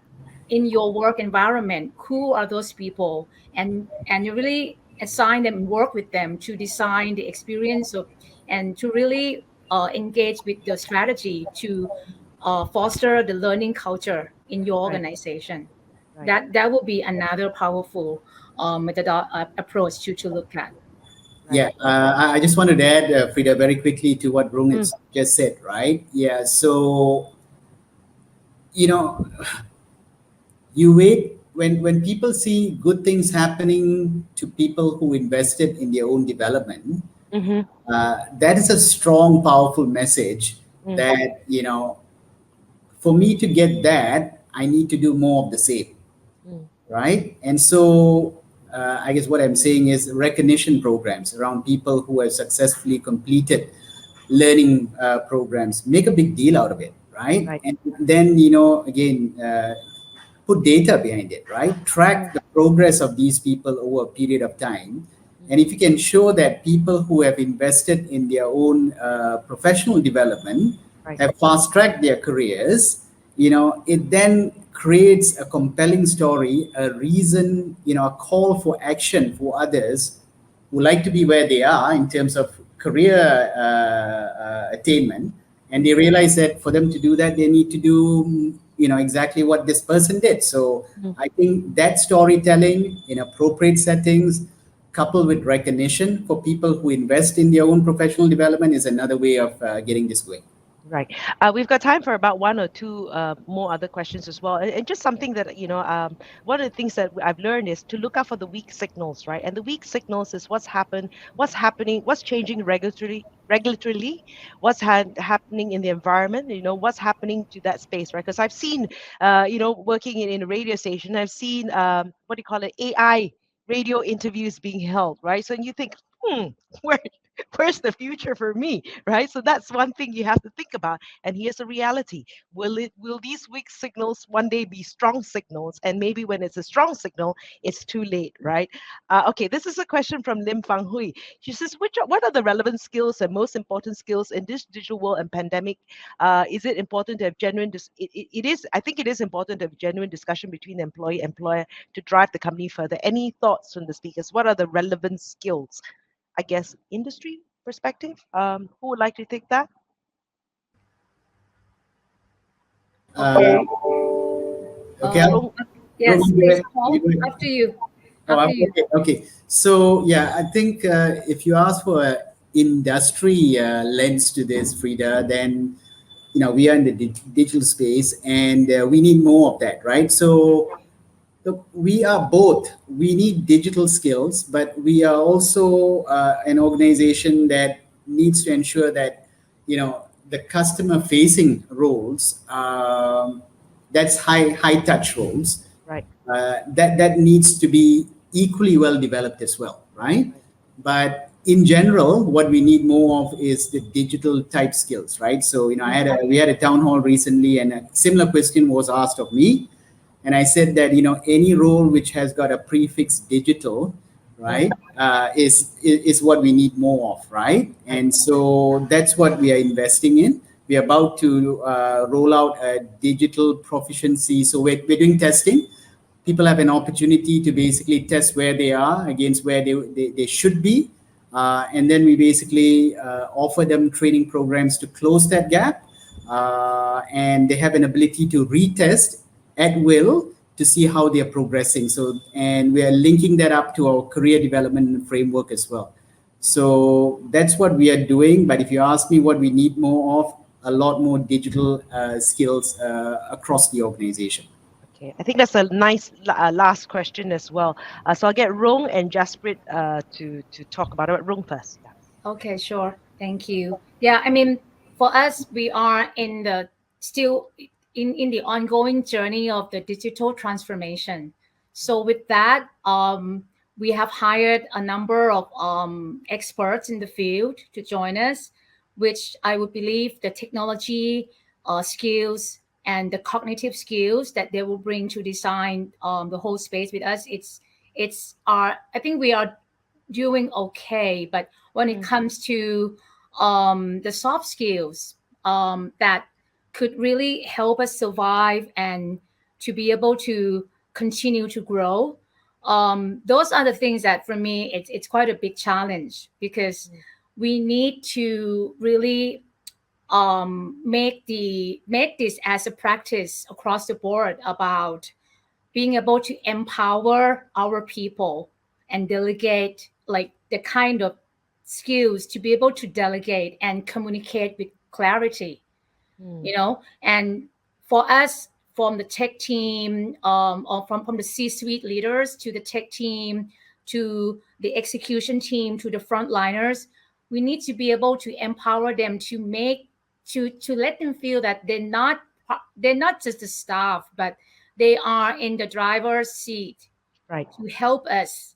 in your work environment, who are those people? And you really assign them and work with them to design the experience of, and to really engage with the strategy to foster the learning culture in your organization. That will be another powerful approach to look at. Yeah, I just wanted to add, Frida, very quickly to what Rong just said, right? Yeah, so, you wait, when people see good things happening to people who invested in their own development, that is a strong, powerful message that, for me to get that, I need to do more of the same, right? And so I guess what I'm saying is recognition programs around people who have successfully completed learning programs, make a big deal out of it, right? And then, again, put data behind it, right? Track the progress of these people over a period of time. And if you can show that people who have invested in their own professional development have fast-tracked their careers, it then creates a compelling story, a reason, a call for action for others who like to be where they are in terms of career attainment. And they realize that for them to do that, they need to do, exactly what this person did. So I think that storytelling in appropriate settings, coupled with recognition for people who invest in their own professional development, is another way of getting this going. Right. We've got time for about one or two more other questions as well. And just something that, one of the things that I've learned is to look out for the weak signals, right? And the weak signals is what's happening, what's changing regulatory, what's happening in the environment, what's happening to that space, right? Because I've seen, working in a radio station, I've seen, AI radio interviews being held, right? So you think, where's the future for me, right? So that's one thing you have to think about. And here's the reality: will these weak signals one day be strong signals? And maybe when it's a strong signal, it's too late, right? Okay, this is a question from Lim Fang Hui. She says, what are the relevant skills and most important skills in this digital world and pandemic? Is it important to have genuine? I think it is important to have genuine discussion between the employee and employer to drive the company further. Any thoughts from the speakers? What are the relevant skills? I guess industry perspective. Who would like to take that? Okay. Yes, please, Paul, after you. Okay. So yeah, I think if you ask for an industry lens to this, Frida, then we are in the digital space, and we need more of that, right? So we are both. We need digital skills, but we are also an organization that needs to ensure that the customer facing roles, that's high touch roles, right? That needs to be equally well developed as well, right? But in general, what we need more of is the digital type skills, right? So we had a town hall recently, and a similar question was asked of me. And I said that, any role which has got a prefix digital, right, is what we need more of, right? And so that's what we are investing in. We're about to roll out a digital proficiency. So we're doing testing. People have an opportunity to basically test where they are against where they should be. And then we basically offer them training programs to close that gap. and they have an ability to retest at will to see how they are progressing. So, and we are linking that up to our career development framework as well. So that's what we are doing. But if you ask me what we need more of, a lot more digital skills across the organization. Okay, I think that's a nice last question as well. So I'll get Rong and Jasprit to talk about it. Rong first. Yeah. Okay, sure. Thank you. Yeah, I mean, for us, we are in the still in the ongoing journey of the digital transformation. So with that, we have hired a number of experts in the field to join us, which I would believe the technology skills and the cognitive skills that they will bring to design the whole space with us. It's our I think we are doing okay, but when it comes to the soft skills that could really help us survive and to be able to continue to grow, those are the things that for me it's quite a big challenge, because we need to really make this as a practice across the board about being able to empower our people and delegate, like the kind of skills to be able to delegate and communicate with clarity, and for us, from the tech team, or from the C-suite leaders to the tech team, to the execution team, to the frontliners, we need to be able to empower them to let them feel that they're not just the staff, but they are in the driver's seat, Right. to help us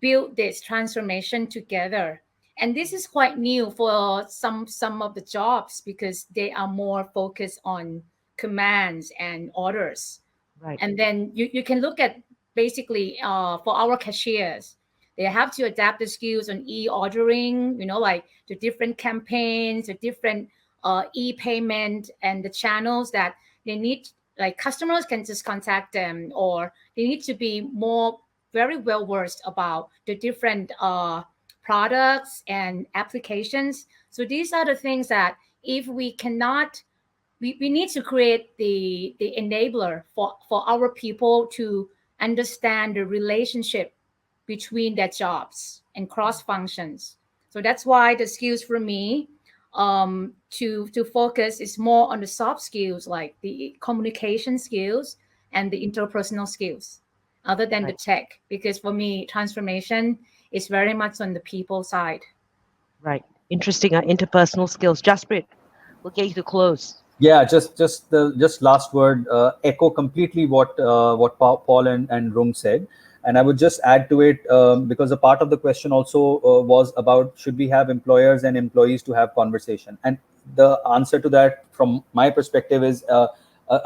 build this transformation together. And this is quite new for some of the jobs, because they are more focused on commands and orders. Right. And then you can look at basically for our cashiers, they have to adapt the skills on e-ordering, like the different campaigns, the different e-payment, and the channels that they need. Like customers can just contact them, or they need to be very well versed about the different products and applications. So these are the things that if we cannot, we need to create the enabler for our people to understand the relationship between their jobs and cross functions. So that's why the skills for me to focus is more on the soft skills, like the communication skills and the interpersonal skills, other than the tech, because for me transformation is very much on the people side. Right. Interesting. Interpersonal skills. Jasprit, we'll get you to close. Yeah, just last word. Echo completely what Paul and Rung said, and I would just add to it, because a part of the question also was about should we have employers and employees to have conversation, and the answer to that from my perspective is a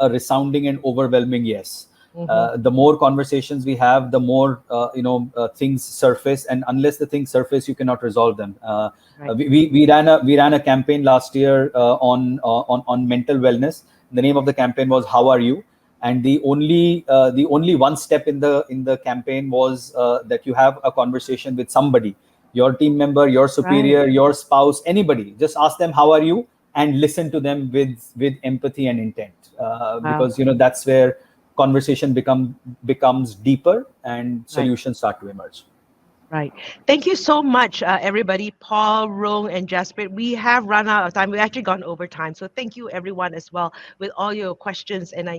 resounding and overwhelming yes. The more conversations we have, the more things surface, and unless the things surface, you cannot resolve them. We ran a campaign last year on mental wellness. The name of the campaign was "How Are You?" And the only one step in the campaign was that you have a conversation with somebody, your team member, your superior, your spouse, anybody. Just ask them how are you, and listen to them with empathy and intent, because that's where conversation becomes deeper and solutions start to emerge. Right. Thank you so much, everybody. Paul, Rong, and Jasprit. We have run out of time. We've actually gone over time. So thank you, everyone, as well, with all your questions. And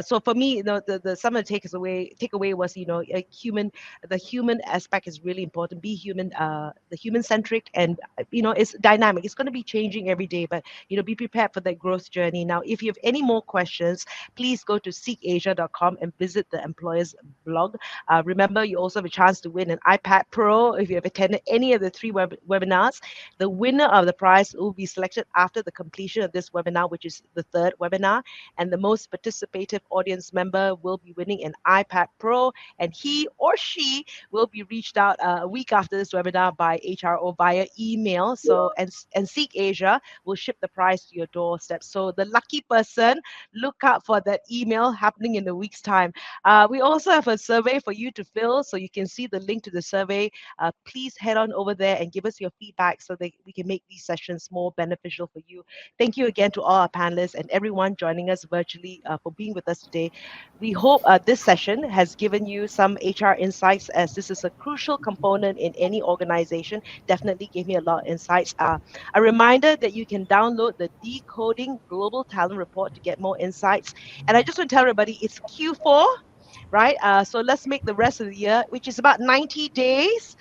so for me, the some of the takeaway was, the human aspect is really important. Be human, the human centric, and it's dynamic. It's going to be changing every day, but be prepared for that growth journey. Now, if you have any more questions, please go to seekasia.com and visit the employer's blog. Remember, you also have a chance to win an iPad Pro if you have attended any of the 3 webinars. The winner of the prize will be selected after the completion of this webinar, which is the 3rd webinar, and the most participative audience member will be winning an iPad Pro, and he or she will be reached out a week after this webinar by HRO via email. So and Seek Asia will ship the prize to your doorstep. So the lucky person, look out for that email happening in a week's time. We also have a survey for you to fill, so you can see the link to the survey. Please head on over there and give us your feedback so that we can make these sessions more beneficial for you. Thank you again to all our panelists and everyone joining us virtually for being with us today. We hope this session has given you some HR insights, as this is a crucial component in any organization. Definitely gave me a lot of insights. A reminder that you can download the Decoding Global Talent Report to get more insights. And I just want to tell everybody it's Q4, right? So let's make the rest of the year, which is about 90 days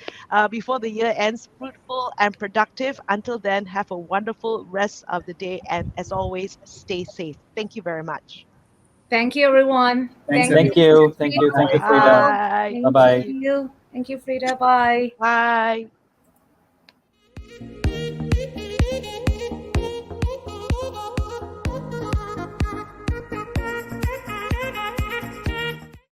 before the year ends, fruitful and productive. Until then, have a wonderful rest of the day. And as always, stay safe. Thank you very much. Thank you, everyone. Thanks, Thank you. Thank you. Thank you, Frida. Bye. Thank Bye-bye. you. Thank you, Frida. Bye. Bye.